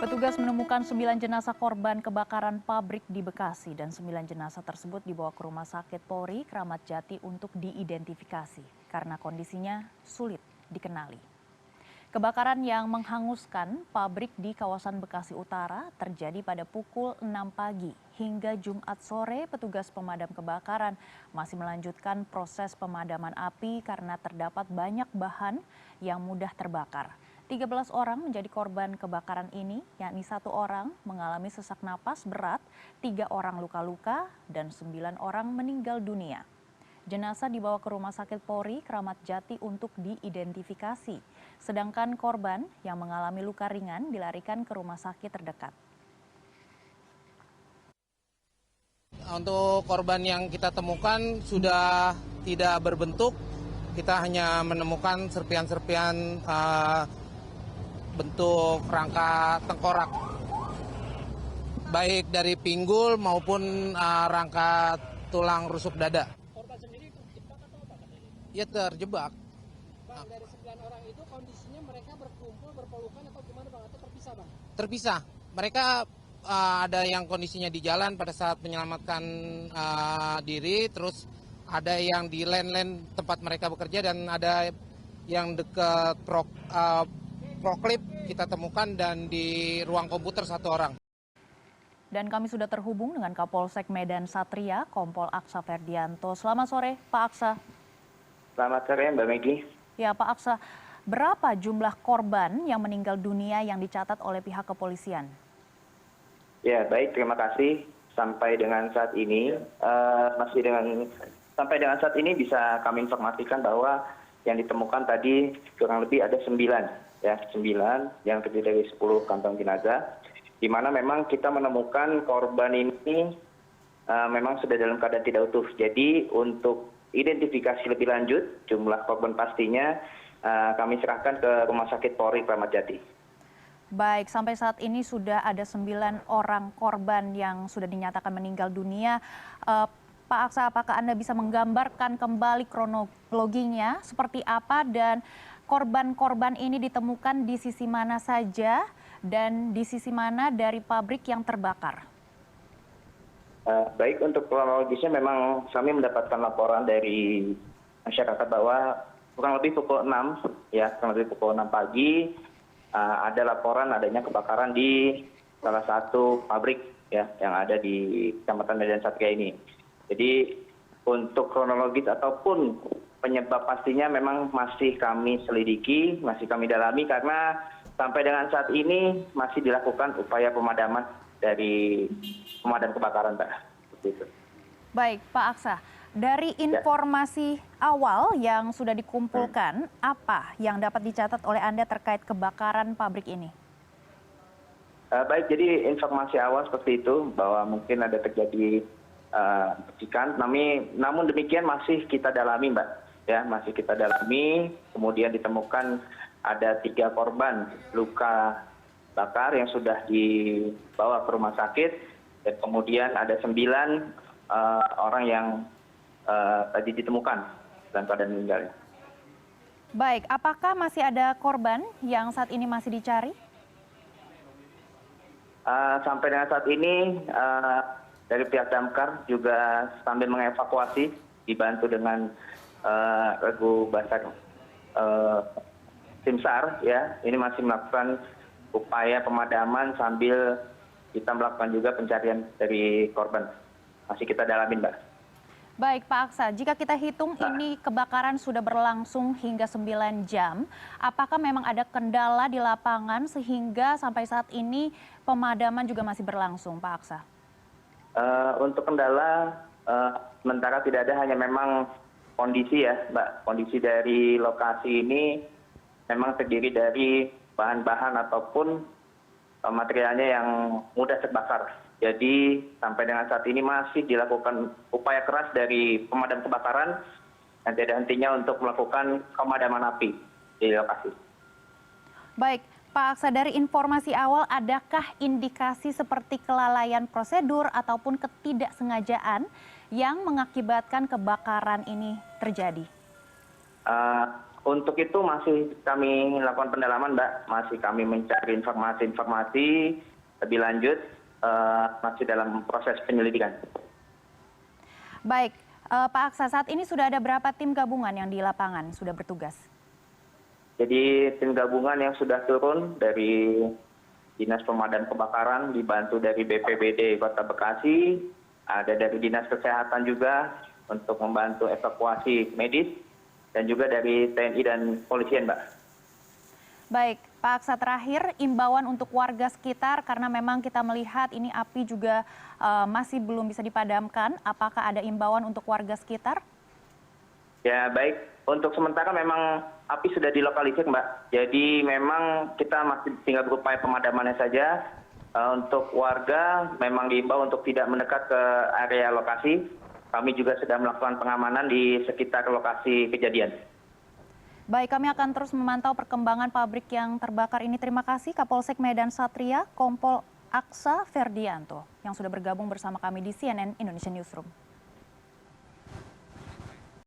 Petugas menemukan 9 jenazah korban kebakaran pabrik di Bekasi dan 9 jenazah tersebut dibawa ke Rumah Sakit Polri Kramat Jati untuk diidentifikasi karena kondisinya sulit dikenali. Kebakaran yang menghanguskan pabrik di kawasan Bekasi Utara terjadi pada pukul 6 pagi. Hingga Jumat sore, petugas pemadam kebakaran masih melanjutkan proses pemadaman api karena terdapat banyak bahan yang mudah terbakar. 13 orang menjadi korban kebakaran ini, yakni 1 orang mengalami sesak napas berat, 3 orang luka-luka, dan 9 orang meninggal dunia. Jenazah dibawa ke Rumah Sakit Polri Kramat Jati untuk diidentifikasi. Sedangkan korban yang mengalami luka ringan dilarikan ke rumah sakit terdekat. Untuk korban yang kita temukan sudah tidak berbentuk. Kita hanya menemukan serpian-serpian bentuk rangka tengkorak. Baik dari pinggul maupun rangka tulang rusuk dada. Ya terjebak. Bang, dari 9 orang itu kondisinya mereka berkumpul, berpelukan atau gimana Bang? Atau terpisah Bang? Terpisah. Mereka ada yang kondisinya di jalan pada saat menyelamatkan diri, terus ada yang di len-len tempat mereka bekerja dan ada yang dekat proklip kita temukan dan di ruang komputer 1 orang. Dan kami sudah terhubung dengan Kapolsek Medan Satria, Kompol Aksa Ferdianto. Selamat sore, Pak Aksa. Selamat sore Mbak Megi. Ya Pak Aksa, berapa jumlah korban yang meninggal dunia yang dicatat oleh pihak kepolisian? Ya baik, terima kasih. Sampai dengan saat ini bisa kami informasikan bahwa yang ditemukan tadi kurang lebih ada 9 yang terdiri dari 10 kantong jenazah, di mana memang kita menemukan korban ini memang sudah dalam keadaan tidak utuh. Jadi untuk identifikasi lebih lanjut jumlah korban pastinya kami serahkan ke Rumah Sakit Polri Kramat Jati. Baik, sampai saat ini sudah ada 9 orang korban yang sudah dinyatakan meninggal dunia. Pak Aksa, apakah Anda bisa menggambarkan kembali kronologinya seperti apa dan korban-korban ini ditemukan di sisi mana saja dan di sisi mana dari pabrik yang terbakar? Baik, untuk kronologisnya memang kami mendapatkan laporan dari masyarakat bahwa kurang lebih pukul 6 pagi ada laporan adanya kebakaran di salah satu pabrik yang ada di Kecamatan Medan Satria ini. Jadi untuk kronologis ataupun penyebab pastinya memang masih kami selidiki, masih kami dalami karena sampai dengan saat ini masih dilakukan upaya pemadaman dari pemadam kebakaran, Pak. Begitu. Baik, Pak Aksa. Dari informasi awal yang sudah dikumpulkan, apa yang dapat dicatat oleh Anda terkait kebakaran pabrik ini? Baik, jadi informasi awal seperti itu bahwa mungkin ada terjadi percikan, namun demikian masih kita dalami, Mbak. Ya, masih kita dalami. Kemudian ditemukan ada 3 korban luka bakar yang sudah dibawa ke rumah sakit, dan kemudian ada 9 orang yang tadi ditemukan dalam keadaan meninggal. Baik, apakah masih ada korban yang saat ini masih dicari? Sampai dengan saat ini dari pihak damkar juga sambil mengevakuasi, dibantu dengan regu basar tim SAR, ya, ini masih melakukan upaya pemadaman sambil kita melakukan juga pencarian dari korban. Masih kita dalamin, Mbak. Baik, Pak Aksa, jika kita hitung ini kebakaran sudah berlangsung hingga 9 jam, apakah memang ada kendala di lapangan sehingga sampai saat ini pemadaman juga masih berlangsung, Pak Aksa? Untuk kendala, sementara tidak ada, hanya memang kondisi ya, Mbak. Kondisi dari lokasi ini memang terdiri dari bahan-bahan ataupun materialnya yang mudah terbakar. Jadi sampai dengan saat ini masih dilakukan upaya keras dari pemadam kebakaran dan tidak hentinya untuk melakukan pemadaman api di lokasi. Baik, Pak Aksa, dari informasi awal adakah indikasi seperti kelalaian prosedur ataupun ketidaksengajaan yang mengakibatkan kebakaran ini terjadi? Untuk itu masih kami lakukan pendalaman, Mbak. Masih kami mencari informasi-informasi lebih lanjut, masih dalam proses penyelidikan. Baik, Pak Aksa, saat ini sudah ada berapa tim gabungan yang di lapangan sudah bertugas? Jadi tim gabungan yang sudah turun dari Dinas Pemadam Kebakaran dibantu dari BPBD Kota Bekasi, ada dari Dinas Kesehatan juga untuk membantu evakuasi medis, dan juga dari TNI dan Polisian, Mbak. Baik, Pak Aksa, terakhir imbauan untuk warga sekitar karena memang kita melihat ini api juga masih belum bisa dipadamkan. Apakah ada imbauan untuk warga sekitar? Ya baik, untuk sementara memang api sudah dilokalisir, Mbak. Jadi memang kita masih tinggal berupaya pemadamannya saja. Untuk warga memang diimbau untuk tidak mendekat ke area lokasi. Kami juga sudah melakukan pengamanan di sekitar lokasi kejadian. Baik, kami akan terus memantau perkembangan pabrik yang terbakar ini. Terima kasih Kapolsek Medan Satria, Kompol Aksa Ferdianto, yang sudah bergabung bersama kami di CNN Indonesia Newsroom.